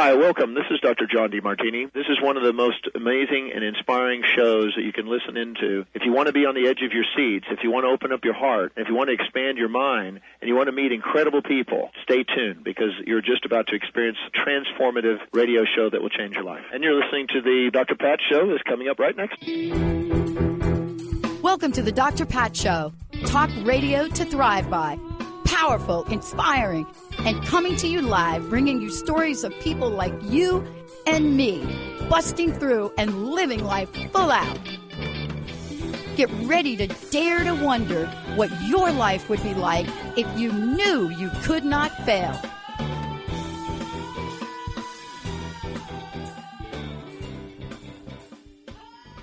Hi, welcome. This is Dr. John DeMartini. This is one of the most amazing and inspiring shows that you can listen into. If you want to be on the edge of your seats, if you want to open up your heart, if you want to expand your mind, and you want to meet incredible people, stay tuned because you're just about to experience a transformative radio show that will change your life. And you're listening to the Dr. Pat Show that's coming up right next. Welcome to the Dr. Pat Show. Talk radio to thrive by. Powerful, inspiring, and coming to you live, bringing you stories of people like you and me, busting through and living life full out. Get ready to dare to wonder what your life would be like if you knew you could not fail.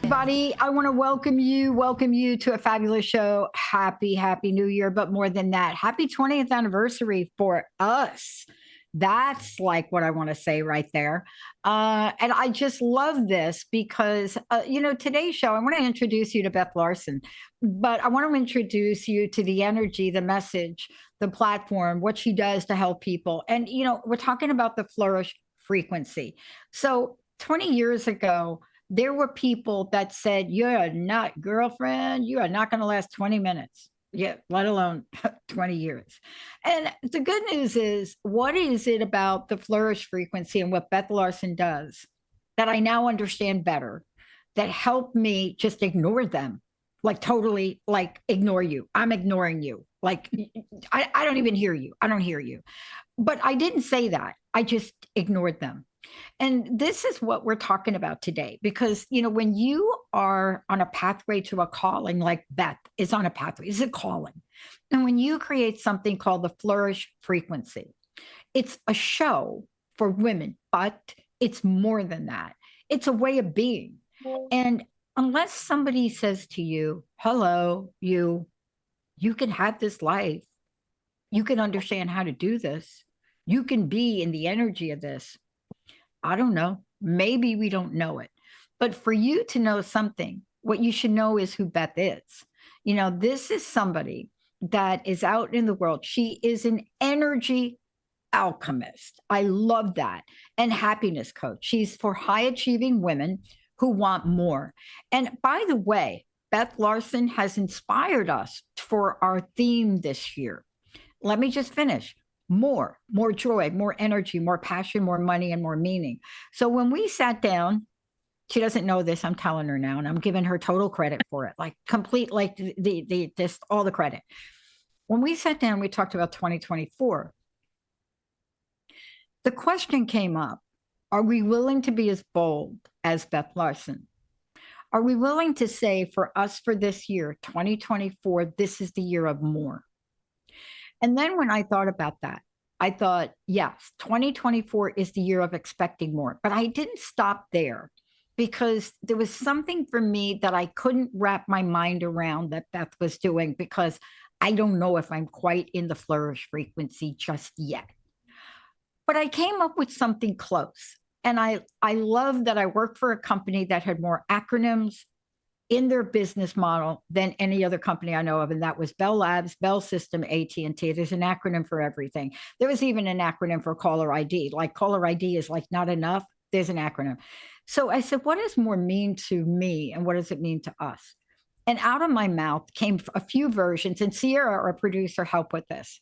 Everybody, I want to welcome you to a fabulous show. Happy New Year. But more than that, happy 20th anniversary for us. That's like what I want to say right there. And I just love this because, today's show, I want to introduce you to Beth Larsen, but I want to introduce you to the energy, the message, the platform, what she does to help people. And, we're talking about the Flourish Frequency. So 20 years ago, there were people that said, you're not, girlfriend, you are not going to last 20 minutes, let alone 20 years. And the good news is, what is it about the Flourish Frequency and what Beth Larsen does that I now understand better, that helped me just ignore them, like totally like ignore you. I'm ignoring you. Like, I don't even hear you. I don't hear you. But I didn't say that. I just ignored them. And this is what we're talking about today, because, when you are on a pathway to a calling, like Beth is on a pathway, it's a calling. And when you create something called the Flourish Frequency, it's a show for women, but it's more than that. It's a way of being. And unless somebody says to you, hello, you can have this life. You can understand how to do this. You can be in the energy of this. I don't know. Maybe we don't know it. But for you to know something, what you should know is who Beth is. This is somebody that is out in the world. She is an energy alchemist. I love that. And happiness coach. She's for high achieving women who want more. And by the way, Beth Larsen has inspired us for our theme this year. Let me just finish. More joy, more energy, more passion, more money, and more meaning. So when we sat down, she doesn't know this, I'm telling her now, and I'm giving her total credit for it, like complete, like this, all the credit. When we sat down, we talked about 2024. The question came up, are we willing to be as bold as Beth Larsen? Are we willing to say for us for this year, 2024, this is the year of more? And then when I thought about that, I thought, yes, 2024 is the year of expecting more. But I didn't stop there because there was something for me that I couldn't wrap my mind around that Beth was doing, because I don't know if I'm quite in the Flourish Frequency just yet. But I came up with something close. And I love that I worked for a company that had more acronyms in their business model than any other company I know of. And that was Bell Labs, Bell System, AT&T. There's an acronym for everything. There was even an acronym for caller ID. Like caller ID is like not enough. There's an acronym. So I said, what does more mean to me? And what does it mean to us? And out of my mouth came a few versions, and Sierra, our producer, helped with this.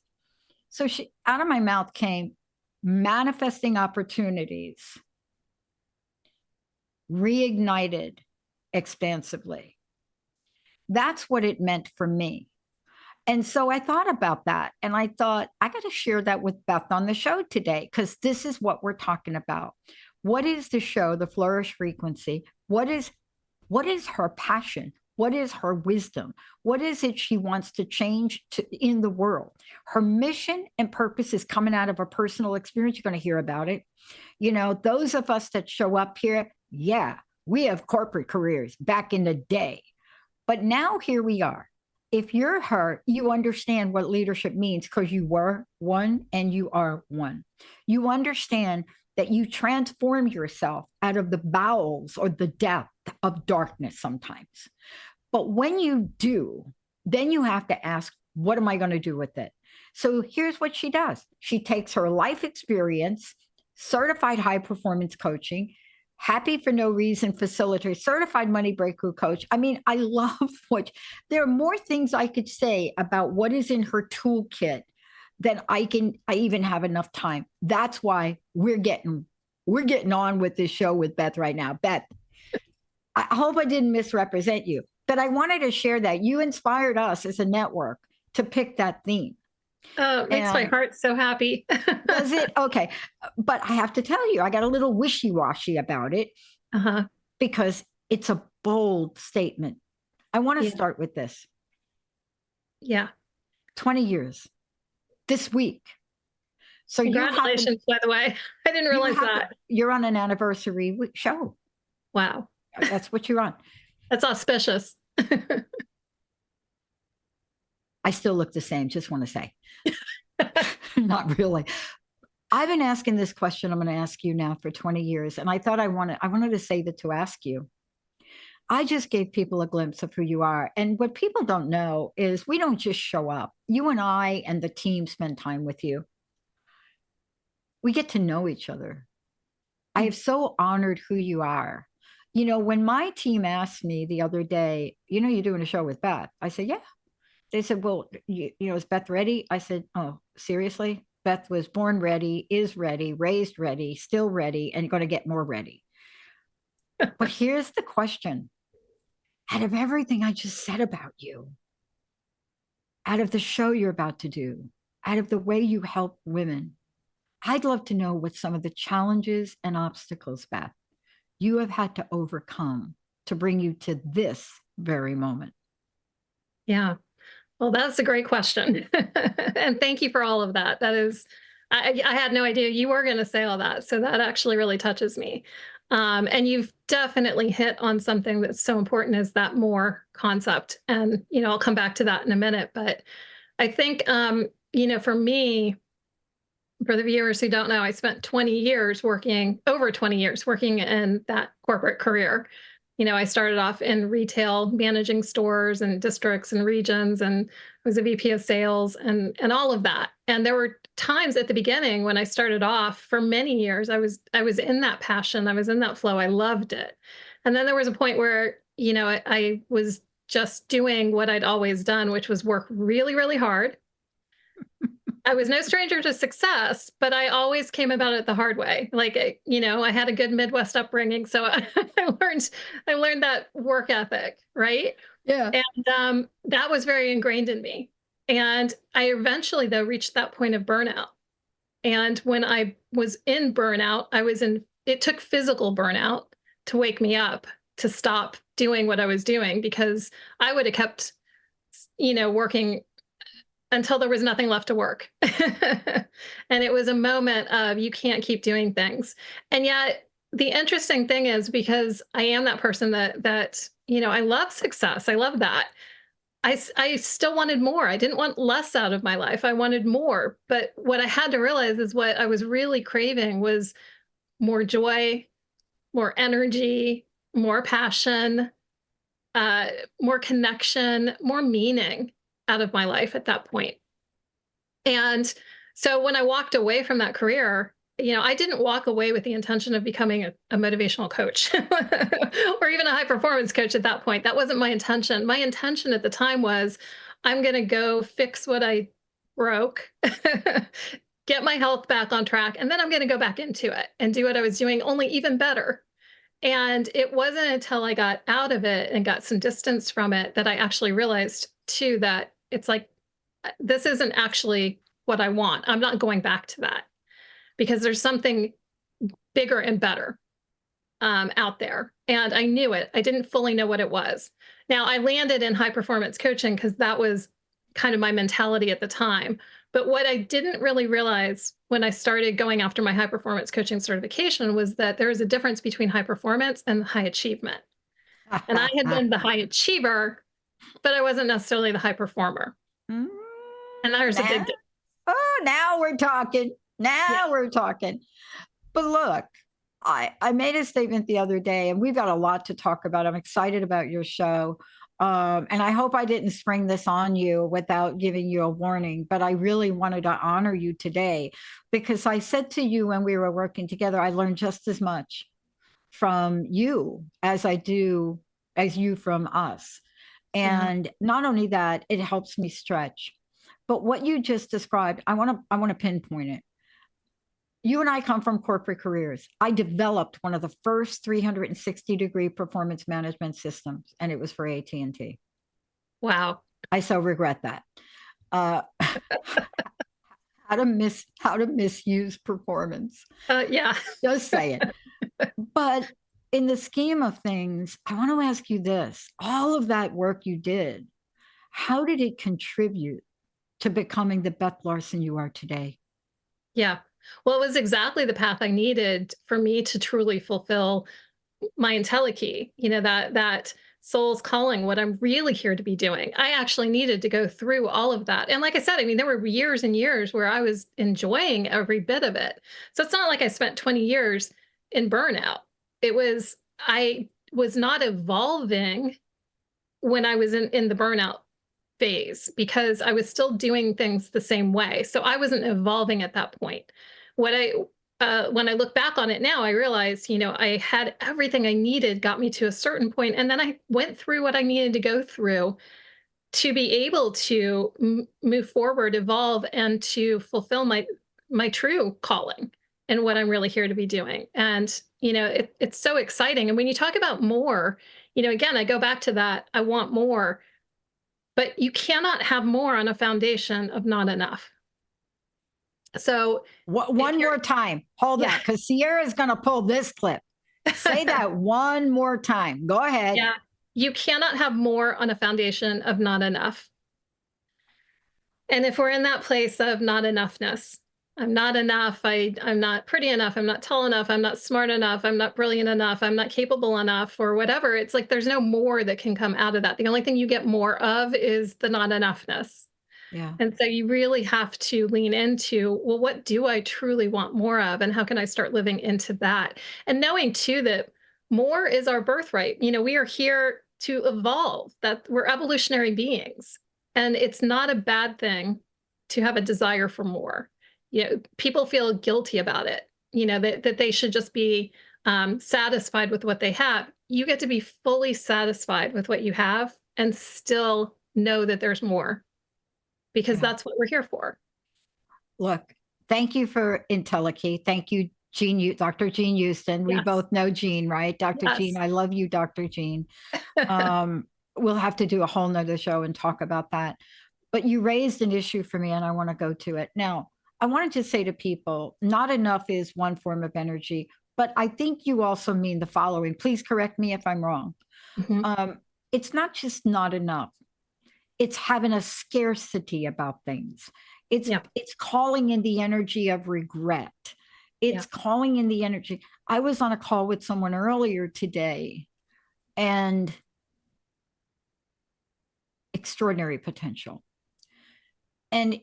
So out of my mouth came manifesting opportunities, reignited expansively. That's what it meant for me. And so I thought about that, and I thought, I got to share that with Beth on the show today, because this is what we're talking about. What is the show, the Flourish Frequency? What is her passion? What is her wisdom? What is it she wants to change in the world? Her mission and purpose is coming out of a personal experience. You're going to hear about it. Those of us that show up here, we have corporate careers back in the day. But now here we are. If you're her, you understand what leadership means, because you were one and you are one. You understand that you transform yourself out of the bowels or the depth of darkness sometimes. But when you do, then you have to ask, what am I going to do with it? So here's what she does. She takes her life experience, certified high performance coaching, happy for no reason facilitator, certified money breakthrough coach. I mean, I love what there are more things I could say about what is in her toolkit than I even have enough time. That's why we're getting on with this show with Beth right now. Beth, I hope I didn't misrepresent you, but I wanted to share that you inspired us as a network to pick that theme. Oh, it makes my heart so happy. Does it? Okay. But I have to tell you, I got a little wishy-washy about it because it's a bold statement. I want to start with this. Yeah. 20 years this week. So congratulations, by the way. I didn't realize that. You're on an anniversary show. Wow. That's what you're on. That's auspicious. I still look the same, just want to say. Not really. I've been asking this question I'm going to ask you now for 20 years. And I thought I wanted to save it to ask you. I just gave people a glimpse of who you are. And what people don't know is we don't just show up. You and I and the team spend time with you. We get to know each other. I have so honored who you are. You know, when my team asked me the other day, you know, you're doing a show with Beth. I said, yeah. They said, well, you know, is Beth ready? I said, oh, seriously? Beth was born ready, is ready, raised ready, still ready, and going to get more ready. But here's the question. Out of everything I just said about you, out of the show you're about to do, out of the way you help women, I'd love to know what some of the challenges and obstacles, Beth, you have had to overcome to bring you to this very moment. Yeah. Well, that's a great question. And thank you for all of that. That is, I had no idea you were going to say all that. So that actually really touches me. And you've definitely hit on something that's so important as that more concept. And, you know, I'll come back to that in a minute. But I think, you know, for me, for the viewers who don't know, I spent over 20 years working in that corporate career. You know, I started off in retail, managing stores and districts and regions, and I was a VP of sales and all of that. And there were times at the beginning when I started off for many years, I was in that passion. I was in that flow. I loved it. And then there was a point where, you know, I was just doing what I'd always done, which was work really, really hard. I was no stranger to success, but I always came about it the hard way. Like, you know, I had a good Midwest upbringing, so I learned that work ethic, right? Yeah. And that was very ingrained in me. And I eventually, though, reached that point of burnout. And when I was in burnout, it took physical burnout to wake me up, to stop doing what I was doing, because I would have kept, you know, working until there was nothing left to work. And it was a moment of, you can't keep doing things. And yet the interesting thing is, because I am that person that, you know, I love success. I love that. I still wanted more. I didn't want less out of my life. I wanted more. But what I had to realize is what I was really craving was more joy, more energy, more passion, more connection, more meaning out of my life at that point. And so when I walked away from that career, you know, I didn't walk away with the intention of becoming a motivational coach or even a high performance coach at that point. That wasn't my intention. My intention at the time was, I'm going to go fix what I broke, get my health back on track, and then I'm going to go back into it and do what I was doing, only even better. And it wasn't until I got out of it and got some distance from it that I actually realized too, that it's like, this isn't actually what I want. I'm not going back to that, because there's something bigger and better out there. And I knew it. I didn't fully know what it was. Now, I landed in high performance coaching because that was kind of my mentality at the time. But what I didn't really realize when I started going after my high performance coaching certification was that there is a difference between high performance and high achievement. And I had been the high achiever, but I wasn't necessarily the high performer. And there's a big difference. Oh, now we're talking. We're talking. But look, I made a statement the other day, and we've got a lot to talk about. I'm excited about your show. And I hope I didn't spring this on you without giving you a warning, but I really wanted to honor you today because I said to you when we were working together, I learned just as much from you as I do as you from us. And not only that, it helps me stretch. But what you just described, I want to pinpoint it. You and I come from corporate careers. I developed one of the first 360-degree performance management systems, and it was for AT&T. Wow. I so regret that. How to misuse performance. Yeah. Just say it. But in the scheme of things, I want to ask you this. All of that work you did, how did it contribute to becoming the Beth Larsen you are today? Yeah. Well, it was exactly the path I needed for me to truly fulfill my IntelliKey, that soul's calling, what I'm really here to be doing. I actually needed to go through all of that. And like I said, I mean, there were years and years where I was enjoying every bit of it. So it's not like I spent 20 years in burnout. I was not evolving when I was in the burnout phase because I was still doing things the same way. So I wasn't evolving at that point. When I look back on it now, I realize, I had everything I needed, got me to a certain point, and then I went through what I needed to go through to be able to move forward, evolve, and to fulfill my true calling and what I'm really here to be doing. And it's so exciting. And when you talk about more, again, I go back to that. I want more, but you cannot have more on a foundation of not enough. So one more time, hold that, because Sierra's going to pull this clip. Say that one more time. Go ahead. Yeah, you cannot have more on a foundation of not enough. And if we're in that place of not enoughness, I'm not enough, I'm not pretty enough, I'm not tall enough, I'm not smart enough, I'm not brilliant enough, I'm not capable enough, or whatever, it's like there's no more that can come out of that. The only thing you get more of is the not enoughness. Yeah. And so you really have to lean into, well, what do I truly want more of? And how can I start living into that? And knowing too, that more is our birthright. We are here to evolve, that we're evolutionary beings. And it's not a bad thing to have a desire for more. People feel guilty about it, that they should just be satisfied with what they have. You get to be fully satisfied with what you have and still know that there's more. Because that's what we're here for. Look, thank you for IntelliKey. Thank you, Dr. Jean Houston. Yes. We both know Jean, right? Dr. Yes. Jean, I love you, Dr. Jean. We'll have to do a whole nother show and talk about that. But you raised an issue for me and I want to go to it. Now, I wanted to say to people, not enough is one form of energy, but I think you also mean the following. Please correct me if I'm wrong. Mm-hmm. It's not just not enough. It's having a scarcity about things. It's calling in the energy of regret. It's calling in the energy. I was on a call with someone earlier today and extraordinary potential. And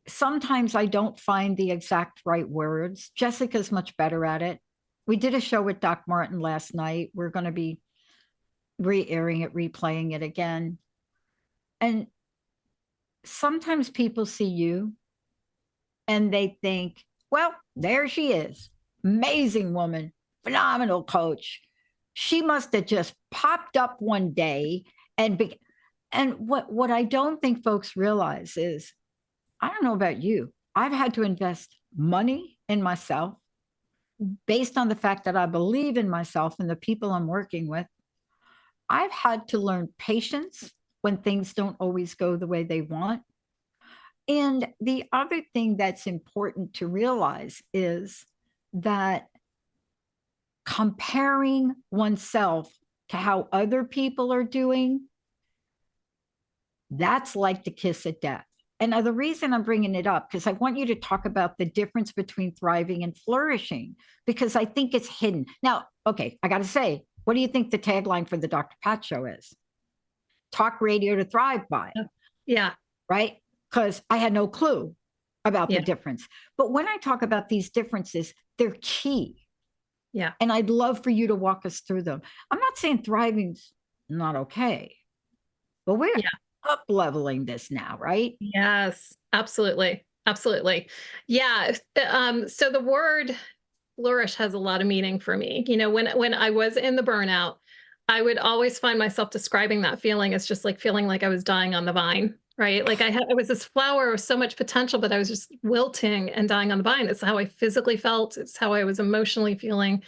sometimes I don't find the exact right words. Jessica's much better at it. We did a show with Doc Martin last night. We're going to be re-airing it, replaying it again. And sometimes people see you and they think, well, there she is. Amazing woman, phenomenal coach. She must have just popped up one day and what I don't think folks realize is, I don't know about you, I've had to invest money in myself based on the fact that I believe in myself and the people I'm working with. I've had to learn patience when things don't always go the way they want. And the other thing that's important to realize is that comparing oneself to how other people are doing, that's like the kiss of death. And the reason I'm bringing it up, because I want you to talk about the difference between thriving and flourishing, because I think it's hidden. Now, okay, I got to say, what do you think the tagline for the Dr. Pat Show is? Talk radio to thrive by. Yeah. Right? Because I had no clue about the difference. But when I talk about these differences, they're key. Yeah. And I'd love for you to walk us through them. I'm not saying thriving's not okay. But we're Yeah. up leveling this now, right? Yes, absolutely. Absolutely. Yeah. So the word flourish has a lot of meaning for me. When I was in the burnout, I would always find myself describing that feeling as just like feeling like I was dying on the vine, right? Like I was this flower with so much potential, but I was just wilting and dying on the vine. It's how I physically felt. It's how I was emotionally feeling.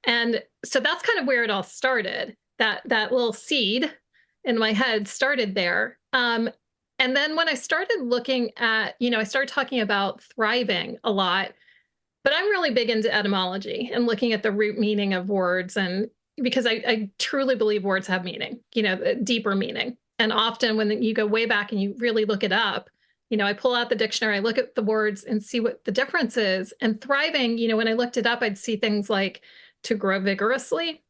And so that's kind of where it all started. That little seed in my head started there. And then when I started looking at, I started talking about thriving a lot, but I'm really big into etymology and looking at the root meaning of words. And because I truly believe words have meaning, deeper meaning. And often when you go way back and you really look it up, I pull out the dictionary, I look at the words and see what the difference is. And thriving, when I looked it up, I'd see things like to grow vigorously,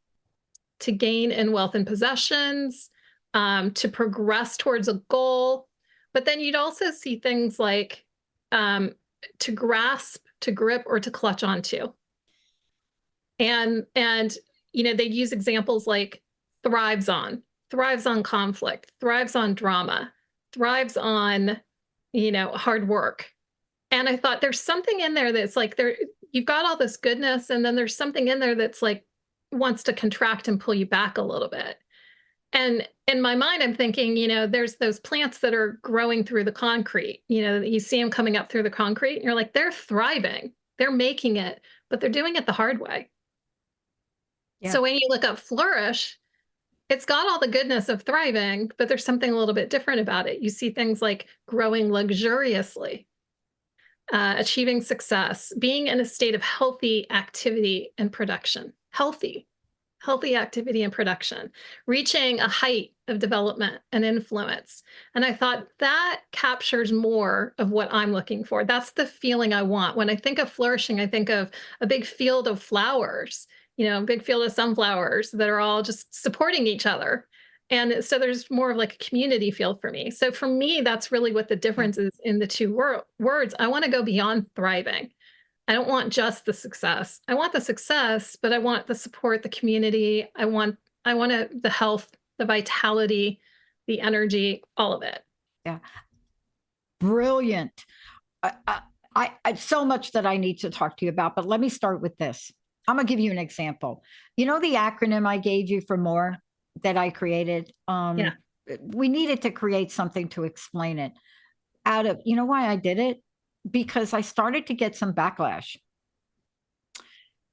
to gain in wealth and possessions, to progress towards a goal. But then you'd also see things like to grasp, to grip, or to clutch onto. And they'd use examples like thrives on conflict, thrives on drama, thrives on, hard work. And I thought there's something in there that's like you've got all this goodness, and then there's something in there that's like wants to contract and pull you back a little bit. And in my mind, I'm thinking, there's those plants that are growing through the concrete, you see them coming up through the concrete, and you're like, they're thriving, they're making it, but they're doing it the hard way. Yeah. So when you look up flourish, it's got all the goodness of thriving, but there's something a little bit different about it. You see things like growing luxuriously, achieving success, being in a state of healthy activity and production, healthy activity and production, reaching a height of development and influence. And I thought that captures more of what I'm looking for. That's the feeling I want. When I think of flourishing, I think of a big field of flowers, a big field of sunflowers that are all just supporting each other. And so there's more of like a community feel for me. So for me, that's really what the difference is in the two words. I want to go beyond thriving. I don't want just the success. I want the success, but I want the support, the community. I want the health, the vitality, the energy, all of it. Yeah. Brilliant. I so much that I need to talk to you about, but let me start with this. I'm going to give you an example. The acronym I gave you for MORE that I created? Yeah. We needed to create something to explain it out of, why I did it? Because I started to get some backlash.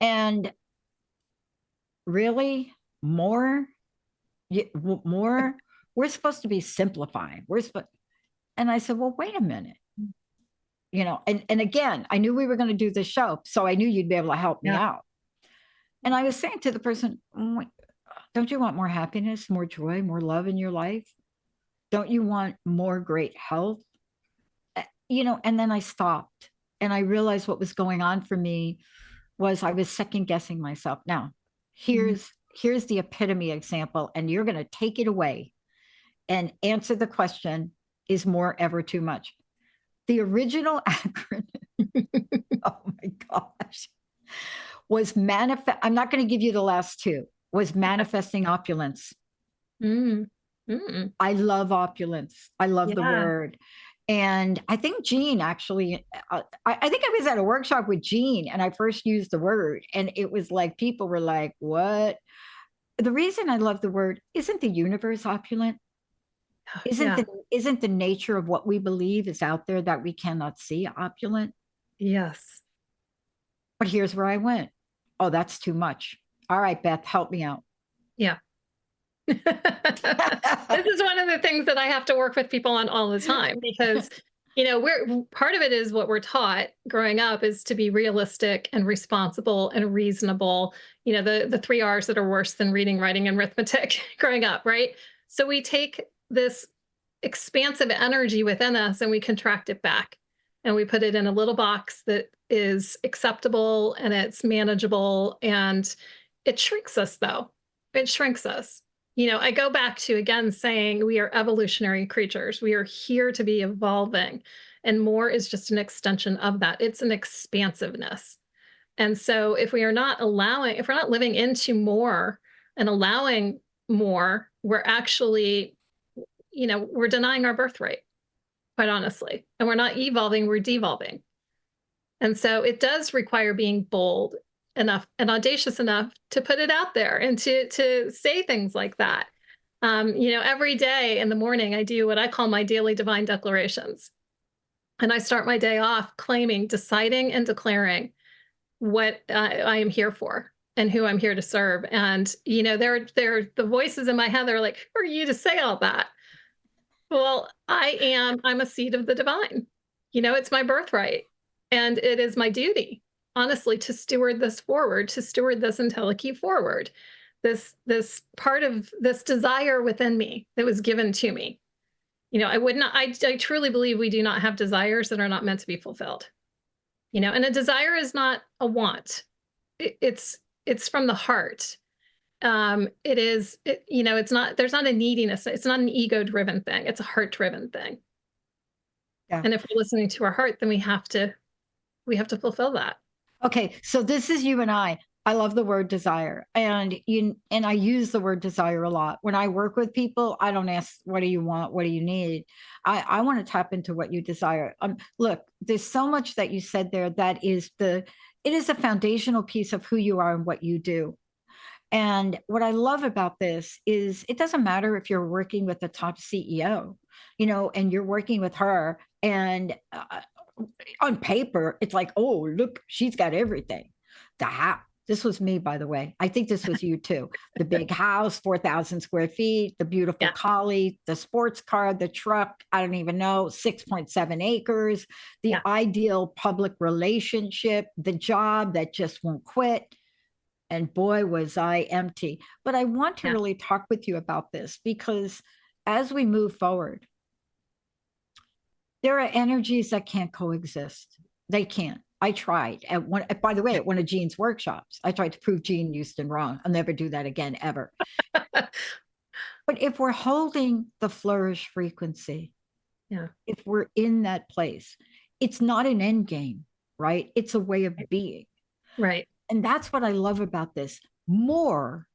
And really, more, we're supposed to be simplifying. And I said, well, wait a minute. And again, I knew we were going to do this show, so I knew you'd be able to help me out. And I was saying to the person, don't you want more happiness, more joy, more love in your life? Don't you want more great health? And then I stopped and I realized what was going on for me was I was second guessing myself. Now, here's the epitome example, and you're going to take it away and answer the question, is more ever too much? The original acronym, oh my gosh, was I'm not going to give you the last two, was manifesting opulence. I love opulence. I love the word. And I think Jean actually, I think I was at a workshop with Jean and I first used the word, and it was like, people were like, what? The reason I love the word, isn't the universe opulent? Isn't the nature of what we believe is out there that we cannot see opulent? Yes. But here's where I went. Oh, that's too much. All right, Beth, help me out. Yeah. This is one of the things that I have to work with people on all the time, because, we're part of it is what we're taught growing up is to be realistic and responsible and reasonable. The 3 R's that are worse than reading, writing, and arithmetic growing up, right? So we take this expansive energy within us and we contract it back and we put it in a little box that is acceptable and it's manageable, and it shrinks us though. It shrinks us. I go back to, again, saying we are evolutionary creatures. We are here to be evolving, and more is just an extension of that. It's an expansiveness. And so if we're not living into more and allowing more, we're actually, we're denying our birthright, quite honestly. And we're not evolving, we're devolving. And so it does require being bold enough and audacious enough to put it out there and to say things like that. Every day in the morning, I do what I call my daily divine declarations. And I start my day off deciding and declaring what I am here for and who I'm here to serve. And, they're the voices in my head that are like, who are you to say all that? Well, I'm a seed of the divine. It's my birthright. And it is my duty, honestly, to steward this forward, to steward this entelechy forward. This part of this desire within me that was given to me. I truly believe we do not have desires that are not meant to be fulfilled. And a desire is not a want. It's from the heart. It's not, there's not a neediness. It's not an ego-driven thing. It's a heart-driven thing. Yeah. And if we're listening to our heart, then we have to fulfill that. Okay. So this is you and I. I love the word desire. And I use the word desire a lot. When I work with people, I don't ask, what do you want? What do you need? I want to tap into what you desire. Look, there's so much that you said there that it is a foundational piece of who you are and what you do. And what I love about this is it doesn't matter if you're working with the top CEO, and you're working with her and on paper, it's like, oh, look, she's got everything. This was me, by the way. I think this was you too. The big house, 4,000 square feet, the beautiful collie, the sports car, the truck, I don't even know, 6.7 acres, the ideal public relationship, the job that just won't quit. And boy, was I empty. But I want to really talk with you about this because as we move forward, there are energies that can't coexist. They can't. I tried by the way, at one of Jean's workshops, I tried to prove Jean Houston wrong. I'll never do that again, ever. But if we're holding the flourish frequency, if we're in that place, it's not an end game, right? It's a way of being. Right. And that's what I love about this. More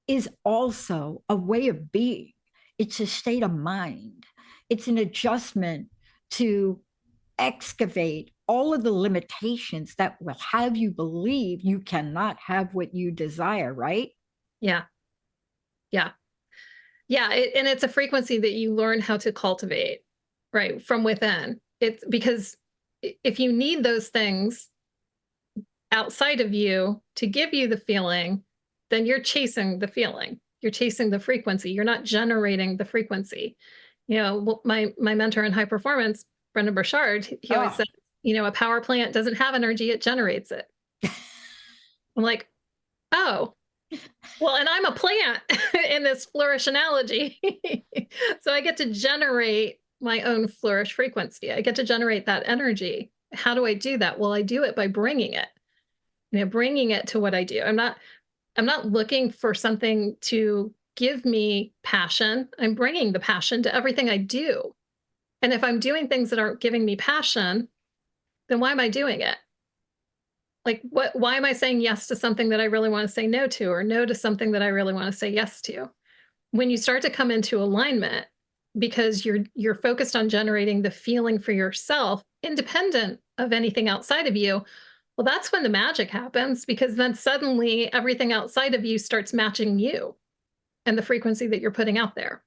is also a way of being. It's a state of mind. It's an adjustment to excavate all of the limitations that will have you believe you cannot have what you desire, right? Yeah. Yeah. Yeah. And it's a frequency that you learn how to cultivate, right, from within. It's because if you need those things outside of you to give you the feeling, then you're chasing the feeling. You're chasing the frequency. You're not generating the frequency. My mentor in high performance, Brendan Burchard, he always said, a power plant doesn't have energy, it generates it. I'm like, oh, well, and I'm a plant in this flourish analogy. So I get to generate my own flourish frequency. I get to generate that energy. How do I do that? Well, I do it by bringing it, bringing it to what I do. I'm not looking for something to give me passion. I'm bringing the passion to everything I do. And if I'm doing things that aren't giving me passion, then why am I doing it? Like, why am I saying yes to something that I really want to say no to, or no to something that I really want to say yes to? When you start to come into alignment, because you're focused on generating the feeling for yourself, independent of anything outside of you, well, that's when the magic happens, because then suddenly everything outside of you starts matching you and the frequency that you're putting out there.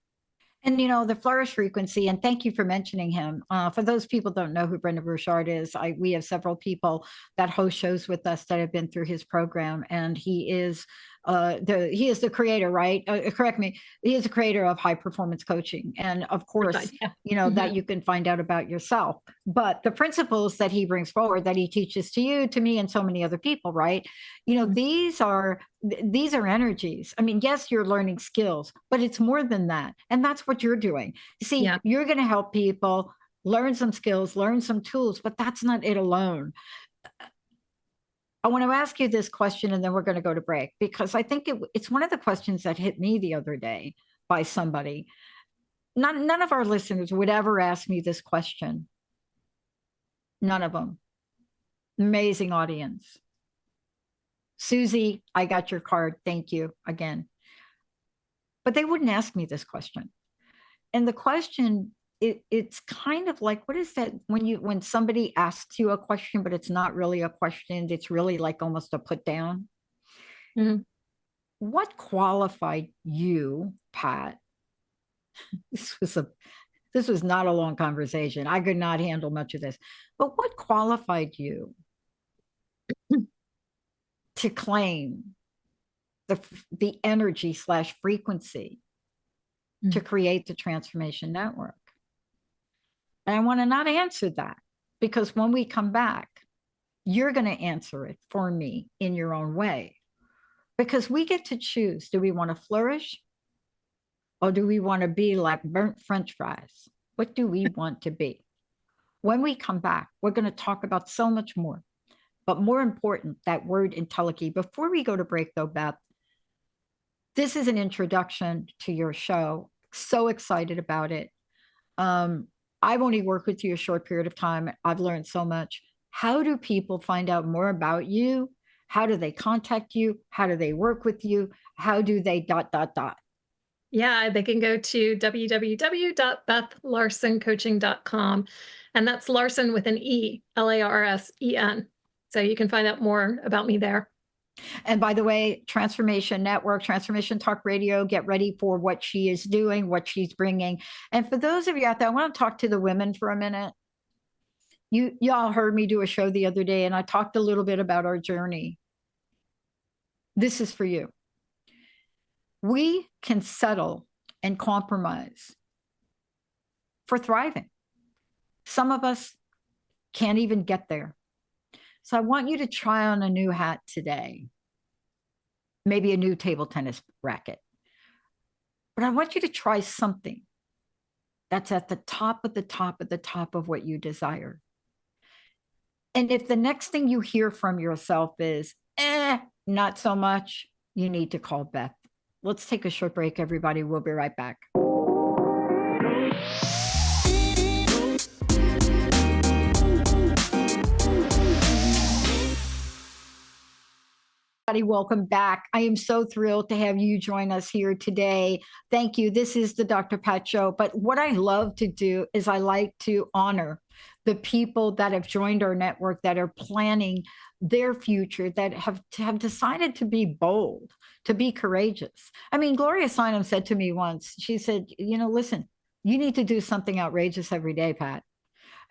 And, the flourish frequency, and thank you for mentioning him. For those people who don't know who Brendan Burchard is, we have several people that host shows with us that have been through his program, and he is the creator, right? Correct me. He is the creator of high performance coaching. And of course, that you can find out about yourself. But the principles that he brings forward, that he teaches to you, to me, and so many other people, right? These are energies. I mean, yes, you're learning skills, but it's more than that. And that's what you're doing. See, you're going to help people learn some skills, learn some tools, but that's not it alone. I want to ask you this question, and then we're going to go to break, because I think it's one of the questions that hit me the other day by somebody. None of our listeners would ever ask me this question. None of them. Amazing audience. Susie, I got your card. Thank you again. But they wouldn't ask me this question. And the question, it's kind of like, what is that when somebody asks you a question, but it's not really a question, it's really like almost a put down. Mm-hmm. What qualified you, Pat? This was not a long conversation. I could not handle much of this. But what qualified you to claim the energy / frequency to create the transformation network? And I want to not answer that, because when we come back, you're going to answer it for me in your own way, because we get to choose. Do we want to flourish, or do we want to be like burnt French fries? What do we want to be? When we come back, we're going to talk about so much more, but more important, that word entelechy. Before we go to break though, Beth, this is an introduction to your show. So excited about it. I've only worked with you a short period of time. I've learned so much. How do people find out more about you? How do they contact you? How do they work with you? How do they ... Yeah, they can go to www.bethlarsencoaching.com. And that's Larsen with an E, Larsen. So you can find out more about me there. And by the way, Transformation Network, Transformation Talk Radio, get ready for what she is doing, what she's bringing. And for those of you out there, I want to talk to the women for a minute. Y'all heard me do a show the other day, and I talked a little bit about our journey. This is for you. We can settle and compromise for thriving. Some of us can't even get there. So I want you to try on a new hat today, maybe a new table tennis racket. But I want you to try something that's at the top of the top of the top of what you desire. And if the next thing you hear from yourself is, not so much, you need to call Beth. Let's take a short break, everybody. We'll be right back. Welcome back. I am so thrilled to have you join us here today. Thank you. This is the Dr. Pat Show. But what I love to do is I like to honor the people that have joined our network, that are planning their future, that have decided to be bold, to be courageous. I mean, Gloria Steinem said to me once, she said, listen, you need to do something outrageous every day, Pat.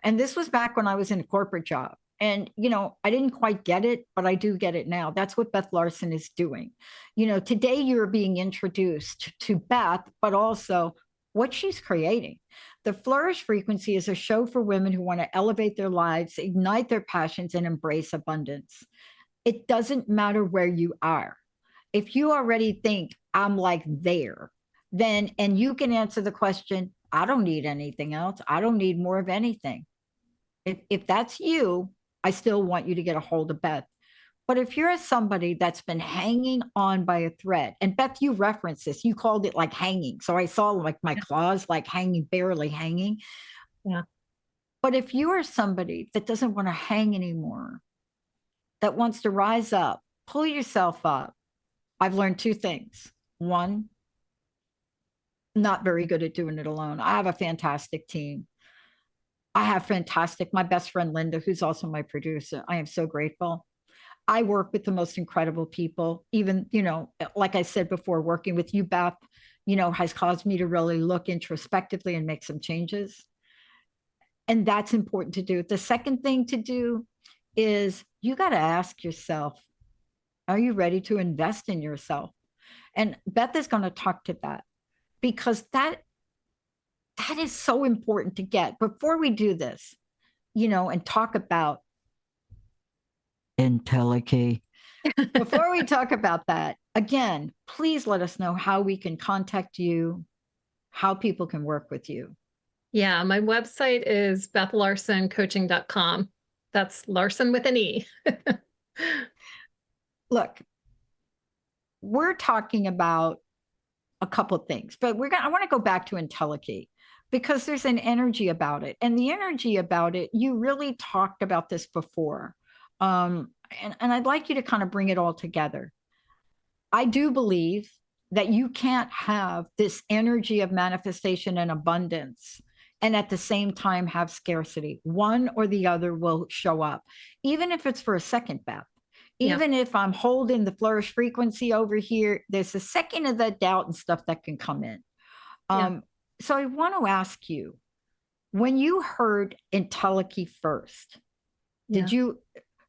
And this was back when I was in a corporate job. And, I didn't quite get it, but I do get it now. That's what Beth Larsen is doing. Today you're being introduced to Beth, but also what she's creating. The Flourish Frequency is a show for women who want to elevate their lives, ignite their passions, and embrace abundance. It doesn't matter where you are. If you already think I'm like there, then, and you can answer the question, I don't need anything else. I don't need more of anything. If that's you, I still want you to get a hold of Beth. But if you're somebody that's been hanging on by a thread, and Beth, you referenced this, you called it like hanging. So I saw like my claws like hanging, barely hanging. Yeah. But if you are somebody that doesn't want to hang anymore, that wants to rise up, pull yourself up, I've learned two things. One, not very good at doing it alone. I have a fantastic team. I have my best friend, Linda, who's also my producer. I am so grateful. I work with the most incredible people. Even, like I said before, working with you, Beth, has caused me to really look introspectively and make some changes. And that's important to do. The second thing to do is you got to ask yourself, are you ready to invest in yourself? And Beth is going to talk to that, because that is so important to get. Before we do this, and talk about entelechy, before we talk about that, again, please let us know how we can contact you, how people can work with you. Yeah, my website is BethLarsenCoaching.com. That's Larsen with an E. Look, we're talking about a couple of things, but I want to go back to entelechy, because there's an energy about it. And the energy about it, you really talked about this before. And I'd like you to kind of bring it all together. I do believe that you can't have this energy of manifestation and abundance and at the same time have scarcity. One or the other will show up, even if it's for a second, Beth. Even if I'm holding the flourish frequency over here, there's a second of that doubt and stuff that can come in. So I want to ask you, when you heard Entelechy first,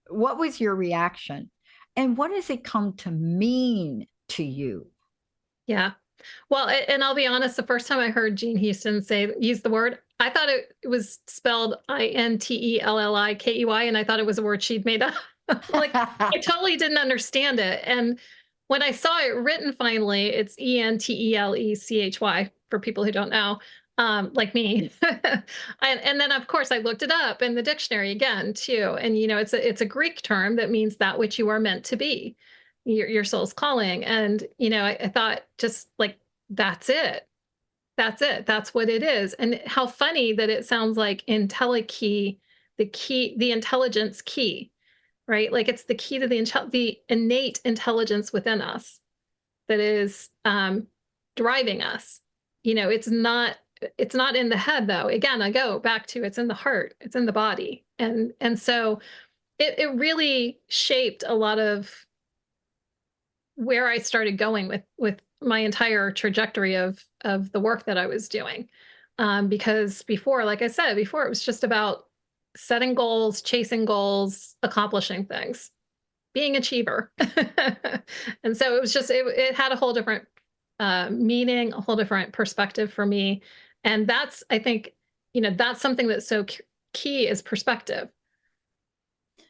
what was your reaction? And what does it come to mean to you? Yeah. Well, and I'll be honest, the first time I heard Jean Houston use the word, I thought it was spelled Intellikey, and I thought it was a word she'd made up. Like, I totally didn't understand it. And when I saw it written finally, it's Entelechy for people who don't know, like me. And then of course I looked it up in the dictionary again too. And it's a Greek term that means that which you are meant to be, your soul's calling. And I thought, just like, that's it. That's it. That's what it is. And how funny that it sounds like Entelechy, the intelligence key, right? Like, it's the key to the innate intelligence within us that is driving us. It's not in the head, though. Again, I go back to, it's in the heart, it's in the body. And so it really shaped a lot of where I started going with my entire trajectory of the work that I was doing. Because before, like I said, it was just about setting goals, chasing goals, accomplishing things, being achiever. And so it was just, it had a whole different meaning, a whole different perspective for me. And that's, I think, that's something that's so key, is perspective.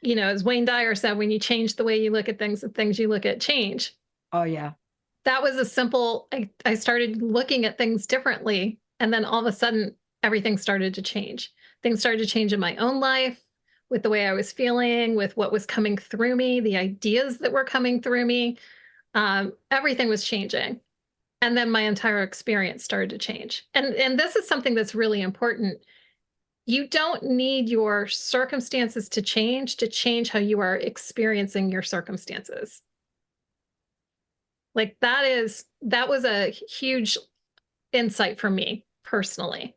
As Wayne Dyer said, when you change the way you look at things, the things you look at change. Oh, yeah. That was a simple, I started looking at things differently. And then all of a sudden, everything started to change. Things started to change in my own life, with the way I was feeling, with what was coming through me, the ideas that were coming through me. Everything was changing. And then my entire experience started to change. And this is something that's really important. You don't need your circumstances to change how you are experiencing your circumstances. Like, that was a huge insight for me personally,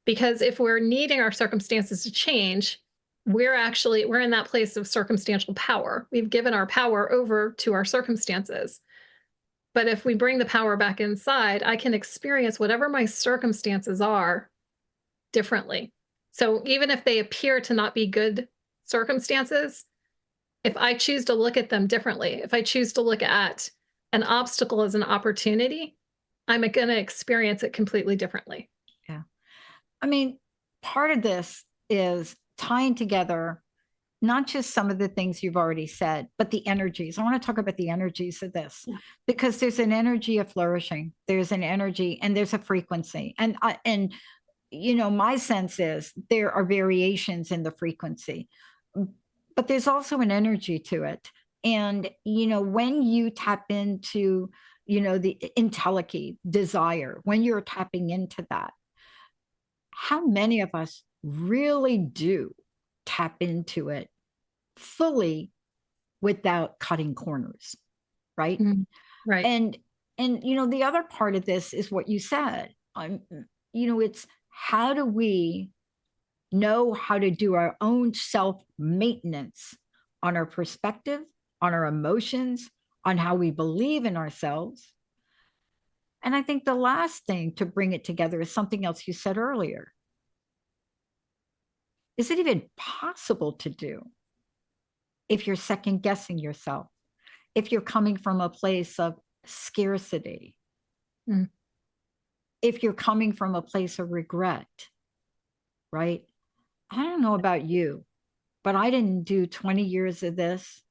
because if we're needing our circumstances to change, we're in that place of circumstantial power. We've given our power over to our circumstances. But if we bring the power back inside, I can experience whatever my circumstances are differently. So even if they appear to not be good circumstances, if I choose to look at them differently, if I choose to look at an obstacle as an opportunity, I'm going to experience it completely differently. Yeah. I mean, part of this is tying together not just some of the things you've already said, but the energies. I want to talk about the energies of this, because there's an energy of flourishing. There's an energy and there's a frequency. And my sense is there are variations in the frequency, but there's also an energy to it. And, when you tap into, the Entelechy desire, when you're tapping into that, how many of us really do tap into it fully without cutting corners, right? Right. And the other part of this is what you said. It's how do we know how to do our own self-maintenance on our perspective, on our emotions, on how we believe in ourselves. And I think the last thing to bring it together is something else you said earlier. Is it even possible to do if you're second guessing yourself, if you're coming from a place of scarcity, if you're coming from a place of regret, right? I don't know about you, but I didn't do 20 years of this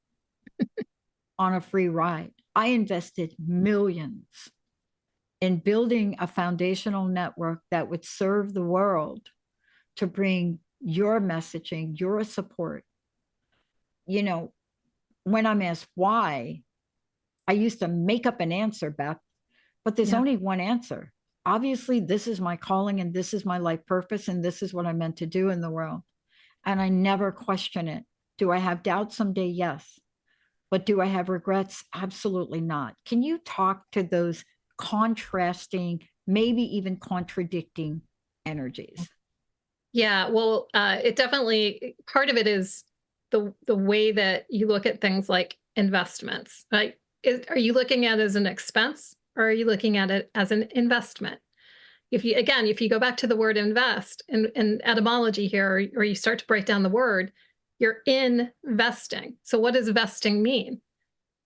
on a free ride. I invested millions in building a foundational network that would serve the world to bring your messaging, your support. When I'm asked why, I used to make up an answer, Beth, but there's only one answer. Obviously, this is my calling and this is my life purpose and this is what I'm meant to do in the world. And I never question it. Do I have doubts someday? Yes. But do I have regrets? Absolutely not. Can you talk to those contrasting, maybe even contradicting energies? Yeah, well, it definitely, part of it is the way that you look at things like investments. Like, are you looking at it as an expense, or are you looking at it as an investment? If you go back to the word invest in etymology here, or you start to break down the word, you're investing. So what does vesting mean?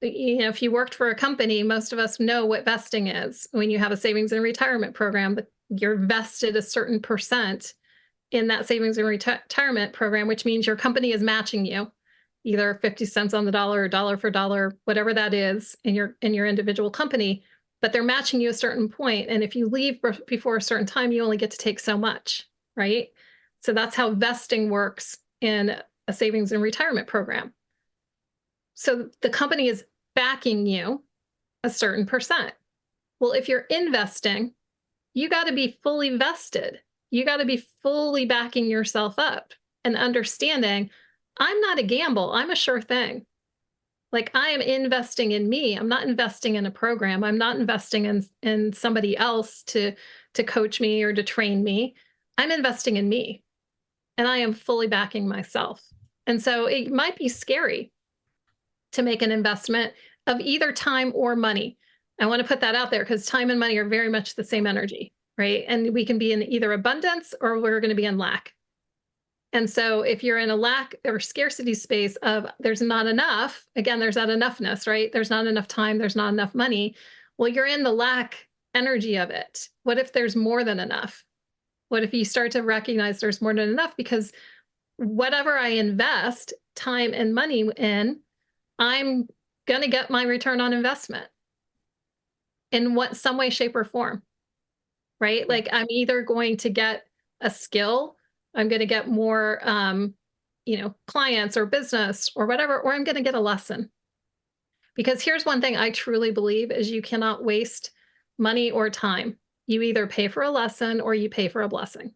If you worked for a company, most of us know what vesting is. When you have a savings and retirement program, you're vested a certain percent in that savings and retirement program, which means your company is matching you either 50 cents on the dollar or dollar for dollar, whatever that is in your individual company, but they're matching you a certain point. And if you leave before a certain time, you only get to take so much, right? So that's how vesting works in a savings and retirement program. So the company is backing you a certain percent. Well, if you're investing, you got to be fully vested. You got to be fully backing yourself up and understanding, I'm not a gamble. I'm a sure thing. Like, I am investing in me. I'm not investing in a program. I'm not investing in somebody else to coach me or to train me. I'm investing in me, and I am fully backing myself. And so it might be scary to make an investment of either time or money. I want to put that out there because time and money are very much the same energy, right? And we can be in either abundance or we're going to be in lack. And so if you're in a lack or scarcity space of there's not enough, again, there's that enoughness, right? There's not enough time, there's not enough money. Well, you're in the lack energy of it. What if there's more than enough? What if you start to recognize there's more than enough? Because whatever I invest time and money in, I'm going to get my return on investment in some way, shape, or form, right? Like, I'm either going to get a skill, I'm going to get more, clients or business or whatever, or I'm going to get a lesson. Because here's one thing I truly believe is you cannot waste money or time. You either pay for a lesson or you pay for a blessing.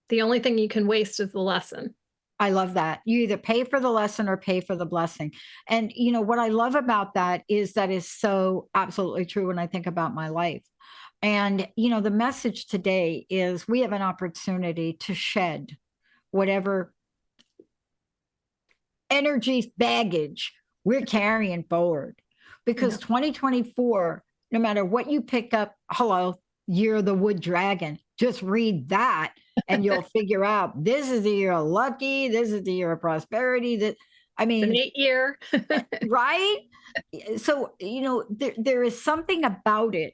The only thing you can waste is the lesson. I love that. You either pay for the lesson or pay for the blessing. And what I love about that is so absolutely true when I think about my life. And, the message today is we have an opportunity to shed whatever energy baggage we're carrying forward. Because 2024, no matter what you pick up, Year of the Wood Dragon, just read that and you'll figure out this is the year of lucky, this is the year of prosperity. It's an 8-year. Right? So, there is something about it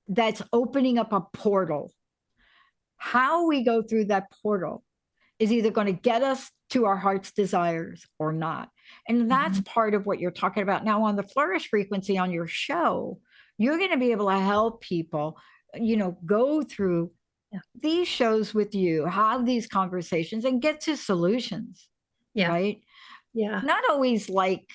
that's opening up a portal. How we go through that portal is either going to get us to our heart's desires or not. And that's part of what you're talking about. Now, on the Flourish Frequency on your show, you're going to be able to help people, go through these shows with you, have these conversations and get to solutions. Yeah. Right? Yeah. Not always like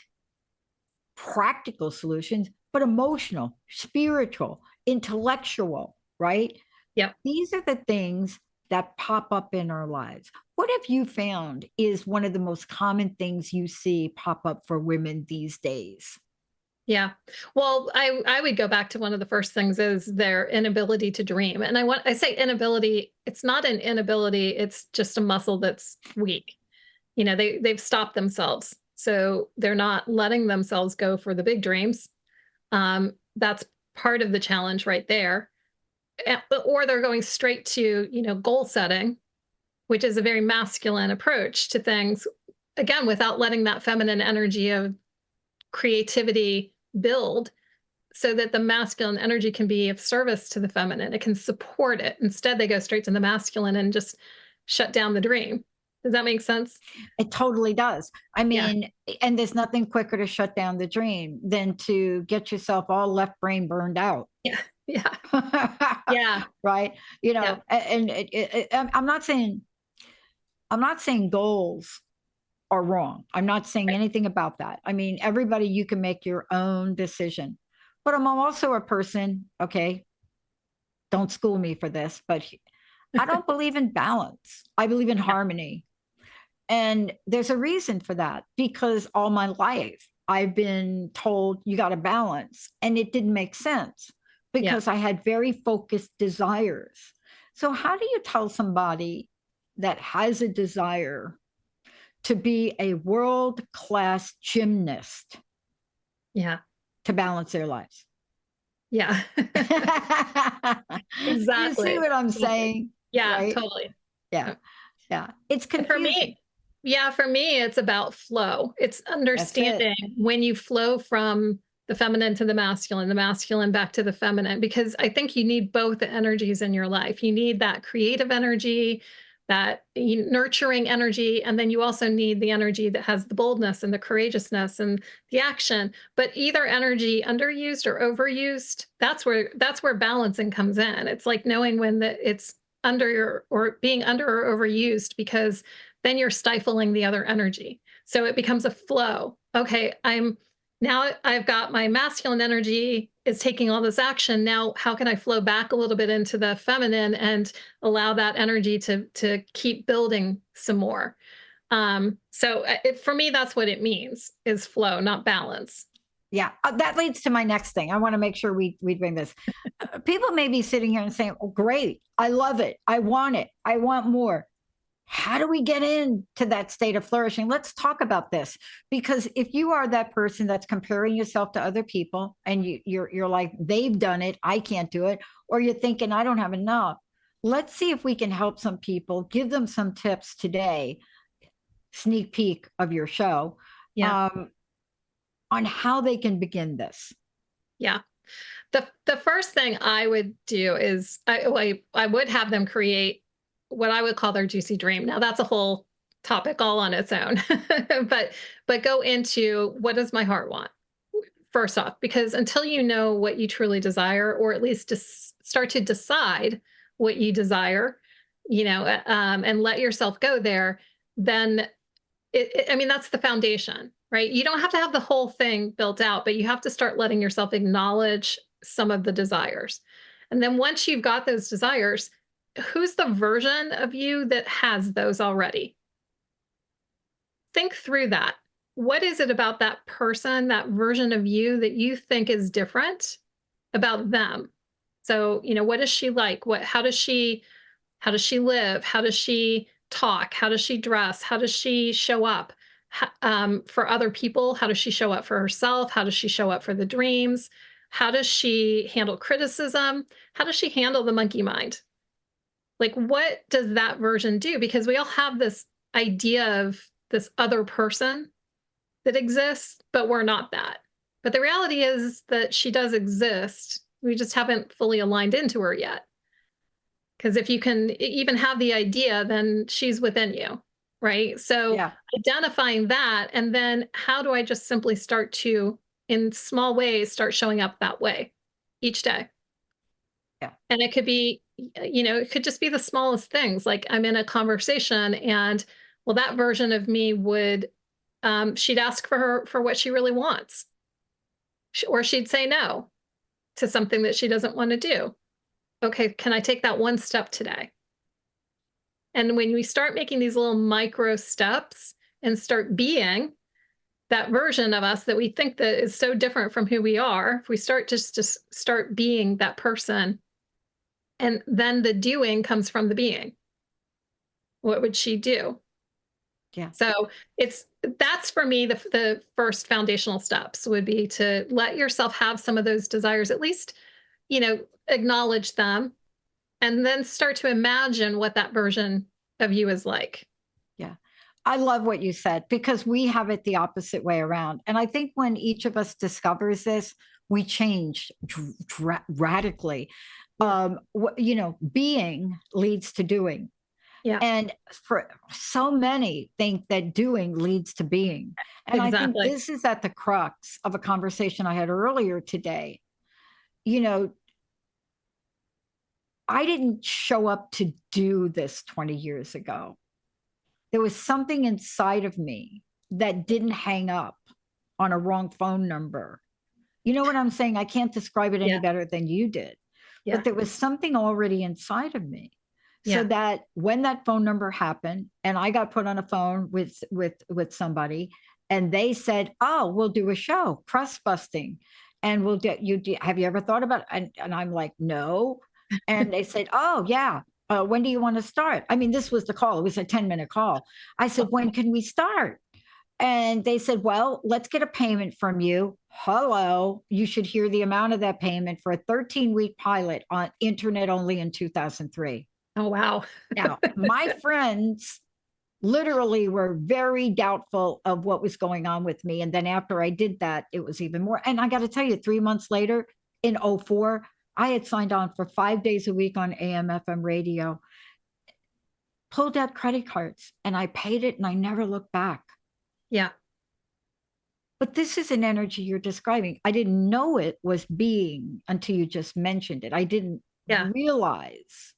practical solutions, but emotional, spiritual, intellectual, right? Yeah. These are the things that pop up in our lives. What have you found is one of the most common things you see pop up for women these days? Yeah. Well, I would go back to one of the first things is their inability to dream. And I say inability, it's not an inability, it's just a muscle that's weak. They've stopped themselves. So they're not letting themselves go for the big dreams. That's part of the challenge right there. Or they're going straight to, goal setting, which is a very masculine approach to things, again, without letting that feminine energy of creativity build so that the masculine energy can be of service to the feminine. It can support it. Instead, they go straight to the masculine and just shut down the dream. Does that make sense? It totally does. I mean, and there's nothing quicker to shut down the dream than to get yourself all left brain burned out. Yeah. Yeah. Yeah. Right. And I'm not saying goals are wrong. I'm not saying anything about that. I mean, everybody, you can make your own decision, but I'm also a person. Okay. Don't school me for this, but I don't believe in balance. I believe in harmony. And there's a reason for that, because all my life I've been told you got to balance, and it didn't make sense because I had very focused desires. So how do you tell somebody that has a desire to be a world-class gymnast to balance their lives? Yeah. Exactly. You see what I'm saying? Yeah, right? totally. Yeah. It's confusing. For me, it's about flow. It's understanding when you flow from the feminine to the masculine back to the feminine, because I think you need both the energies in your life. You need that creative energy, that nurturing energy, and then you also need the energy that has the boldness and the courageousness and the action. But either energy underused or overused, that's where balancing comes in. It's like knowing when that it's under or being under or overused, because then you're stifling the other energy. So it becomes a flow. Okay, I've got my masculine energy is taking all this action. Now, how can I flow back a little bit into the feminine and allow that energy to keep building some more? For me, that's what it means, is flow, not balance. Yeah, that leads to my next thing. I want to make sure we bring this. People may be sitting here and saying, oh, great, I love it. I want it. I want more. How do we get into that state of flourishing? Let's talk about this, because if you are that person that's comparing yourself to other people and you're like, they've done it, I can't do it, or you're thinking, I don't have enough. Let's see if we can help some people, give them some tips today, sneak peek of your show, on how they can begin this. Yeah. The first thing I would do is I would have them create what I would call their juicy dream. Now that's a whole topic all on its own, but go into, what does my heart want? First off, because until you know what you truly desire, or at least start to decide what you desire, and let yourself go there, then that's the foundation, right? You don't have to have the whole thing built out, but you have to start letting yourself acknowledge some of the desires. And then once you've got those desires, who's the version of you that has those already? Think through that. What is it about that person, that version of you, that you think is different about them? So, what is she like? How does she live? How does she talk? How does she dress? How does she show up for other people? How does she show up for herself? How does she show up for the dreams? How does she handle criticism? How does she handle the monkey mind? Like, what does that version do? Because we all have this idea of this other person that exists, but we're not that. But the reality is that she does exist. We just haven't fully aligned into her yet. Because if you can even have the idea, then she's within you, right? So identifying that, and then how do I just simply start to, in small ways, start showing up that way each day? Yeah. And it could be, it could just be the smallest things. Like, I'm in a conversation and, well, that version of me would, she'd ask for what she really wants. Or she'd say no to something that she doesn't want to do. Okay, can I take that one step today? And when we start making these little micro steps and start being that version of us that we think that is so different from who we are, if we start just to start being that person, and then the doing comes from the being. What would she do? Yeah. So that's for me, the first foundational steps would be to let yourself have some of those desires, at least, acknowledge them, and then start to imagine what that version of you is like. Yeah. I love what you said, because we have it the opposite way around. And I think when each of us discovers this, we change radically. Being leads to doing. Yeah. And for so many think that doing leads to being. And I think this is at the crux of a conversation I had earlier today. I didn't show up to do this 20 years ago. There was something inside of me that didn't hang up on a wrong phone number. You know what I'm saying? I can't describe it any better than you did. Yeah. But there was something already inside of me. So that when that phone number happened and I got put on a phone with somebody, And they said, "Oh, we'll do a show, crust busting, and we'll get you. Have you ever thought about it?" And I'm like, "No." And they said, "Oh, yeah. When do you want to start?" I mean, this was the call. It was a 10-minute call. I said, "When can we start?" And they said, "Well, let's get a payment from you." Hello, you should hear the amount of that payment for a 13-week pilot on internet only in 2003. Oh, wow. Now, my friends literally were very doubtful of what was going on with me. And then after I did that, it was even more. And I got to tell you, 3 months later in '04, I had signed on for 5 days a week on AM, FM radio, pulled out credit cards, and I paid it and I never looked back. Yeah. But this is an energy you're describing. I didn't know it was being until you just mentioned it. I didn't realize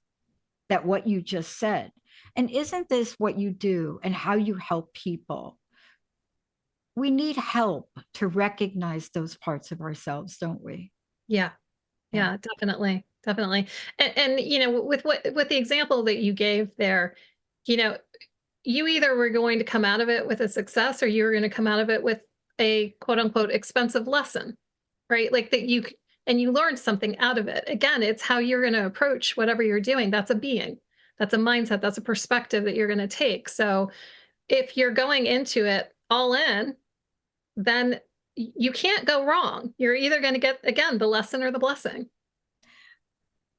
that what you just said. And isn't this what you do and how you help people? We need help to recognize those parts of ourselves, don't we? Yeah. Yeah, definitely. Definitely. And you know, with the example that you gave there, you know, you either were going to come out of it with a success or you were going to come out of it with a quote unquote expensive lesson, right? Like that and you learned something out of it. Again, it's how you're going to approach whatever you're doing. That's a being, that's a mindset, that's a perspective that you're going to take. So if you're going into it all in, then you can't go wrong. You're either going to get, again, the lesson or the blessing.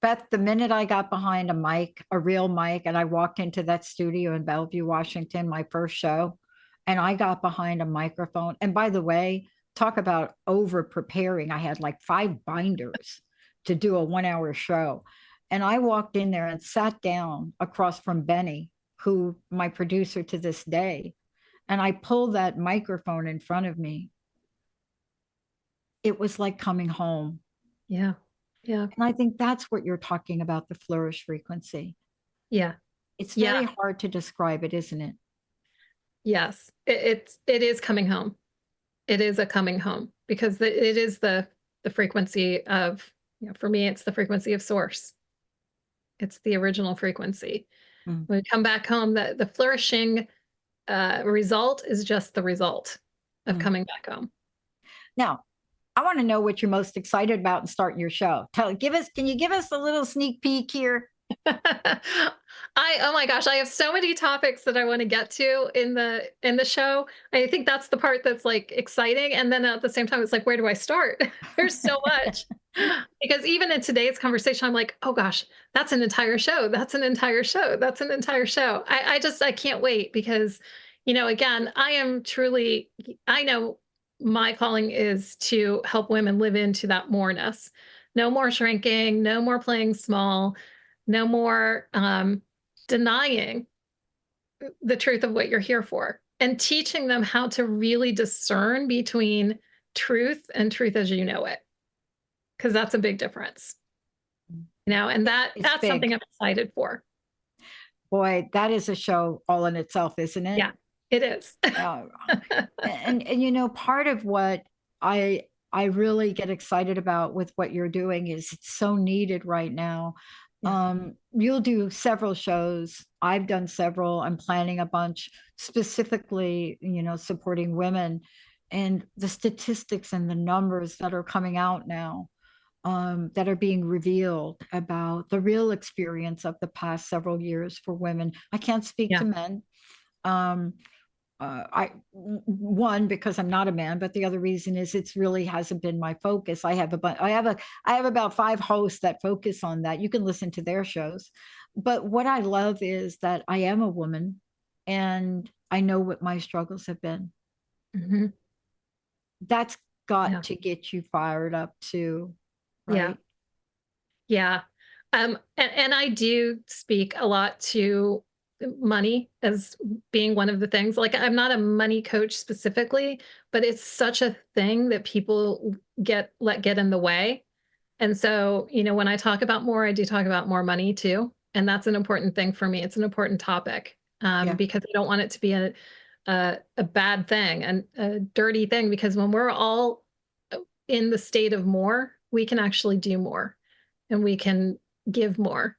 Beth, the minute I got behind a mic, a real mic, and I walked into that studio in Bellevue, Washington, my first show, and I got behind a microphone. And by the way, talk about over preparing. I had like 5 binders to do a 1-hour show. And I walked in there and sat down across from Benny, who my producer to this day, and I pulled that microphone in front of me. It was like coming home. Yeah. Yeah. And I think that's what you're talking about, the flourish frequency. Yeah. It's very hard to describe it, isn't it? Yes. It is coming home. It is a coming home because it is the frequency of, you know, for me, it's the frequency of source. It's the original frequency. When we come back home, the flourishing result is just the result of coming back home. Now, I want to know what you're most excited about in starting your show. Can you give us a little sneak peek here? Oh my gosh, I have so many topics that I want to get to in the show. I think that's the part that's like exciting. And then at the same time, it's like, where do I start? There's so much. Because even in today's conversation, I'm like, oh gosh, that's an entire show. That's an entire show. That's an entire show. I can't wait because, you know, again, I know my calling is to help women live into that moreness. No more shrinking, no more playing small, no more denying the truth of what you're here for, and teaching them how to really discern between truth and truth as you know it. Because that's a big difference. You know, and that's big. Something I'm excited for. Boy, that is a show all in itself, isn't it? Yeah, it is. and you know, part of what I really get excited about with what you're doing is it's so needed right now. You'll do several shows. I've done several. I'm planning a bunch specifically, you know, supporting women, and the statistics and the numbers that are coming out now, that are being revealed about the real experience of the past several years for women. I can't speak to men. One, because I'm not a man, but the other reason is it's really hasn't been my focus. I have about 5 hosts that focus on that. You can listen to their shows. But what I love is that I am a woman and I know what my struggles have been. Mm-hmm. That's got to get you fired up too. Right? Yeah. And I do speak a lot to money as being one of the things. Like, I'm not a money coach specifically, but it's such a thing that people let get in the way. And so, you know, when I talk about more, I do talk about more money too. And that's an important thing for me. It's an important topic because I don't want it to be a bad thing and a dirty thing, because when we're all in the state of more, we can actually do more and we can give more.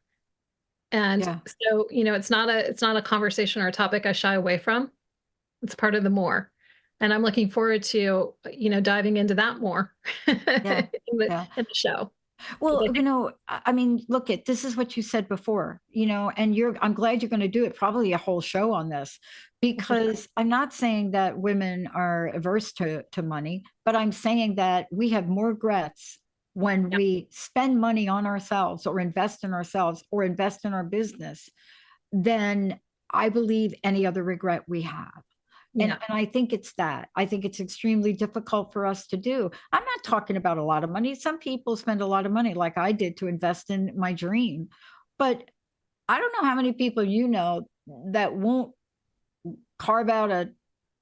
And so, you know, it's not a conversation or a topic I shy away from. It's part of the more. And I'm looking forward to, diving into that more Yeah. in the show. Well, I mean, look at this is what you said before, and I'm glad you're going to do it, probably a whole show on this, because I'm not saying that women are averse to money, but I'm saying that we have more regrets when we spend money on ourselves or invest in ourselves or invest in our business than I believe any other regret we have. And I think it's that. I think it's extremely difficult for us to do. I'm not talking about a lot of money. Some people spend a lot of money, like I did, to invest in my dream. But I don't know how many people that won't carve out a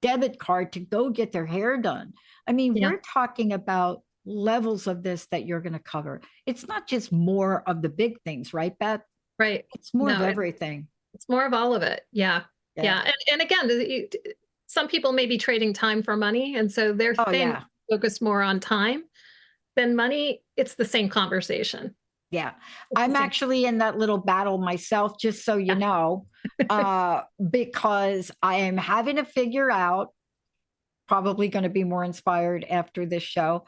debit card to go get their hair done. I mean, we're talking about levels of this that you're going to cover. It's not just more of the big things, right, Beth? Right. It's more of everything. It's more of all of it. Yeah. And again, some people may be trading time for money. And so their thing focus more on time than money. It's the same conversation. Yeah. I'm actually in that little battle myself, just so you know, because I am having to figure out, probably going to be more inspired after this show.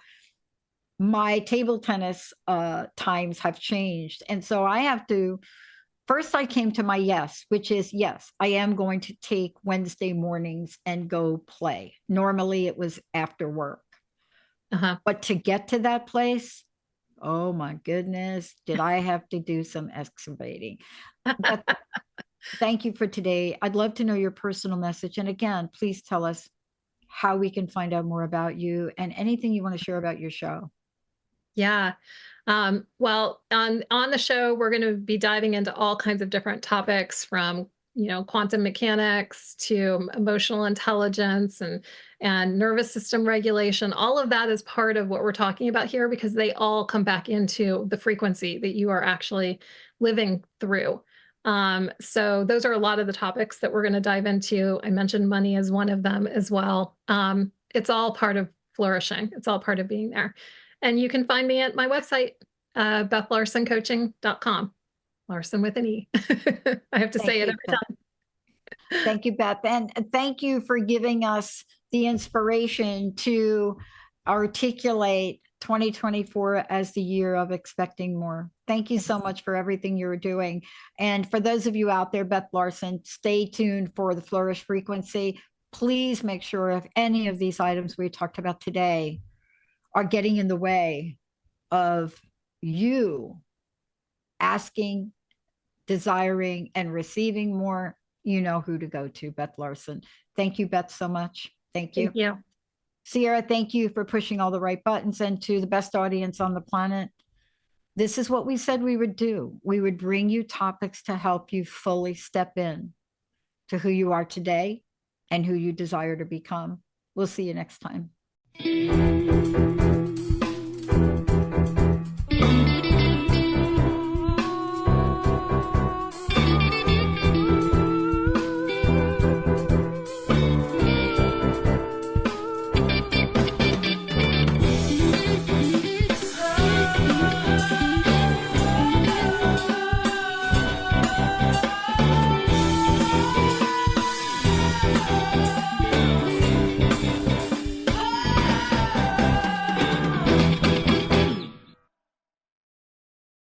My table tennis times have changed. And so I have to, first I came to my yes, which is yes, I am going to take Wednesday mornings and go play. Normally it was after work. But to get to that place, oh my goodness, did I have to do some excavating. Thank you for today. I'd love to know your personal message. And again, please tell us how we can find out more about you and anything you want to share about your show. Yeah. Well, on the show, we're going to be diving into all kinds of different topics, from quantum mechanics to emotional intelligence and nervous system regulation. All of that is part of what we're talking about here, because they all come back into the frequency that you are actually living through. So those are a lot of the topics that we're going to dive into. I mentioned money as one of them as well. It's all part of flourishing. It's all part of being there. And you can find me at my website, BethLarsenCoaching.com. Larsen with an E. I have to say it every time. Thank you, Beth. And thank you for giving us the inspiration to articulate 2024 as the year of expecting more. Thank you so much for everything you're doing. And for those of you out there, Beth Larsen, stay tuned for the Flourish Frequency. Please make sure if any of these items we talked about today are getting in the way of you asking, desiring, and receiving more, you know who to go to, Beth Larsen. Thank you, Beth, so much. Thank you. Thank you. Sierra, thank you for pushing all the right buttons. And to the best audience on the planet, this is what we said we would do. We would bring you topics to help you fully step in to who you are today and who you desire to become. We'll see you next time.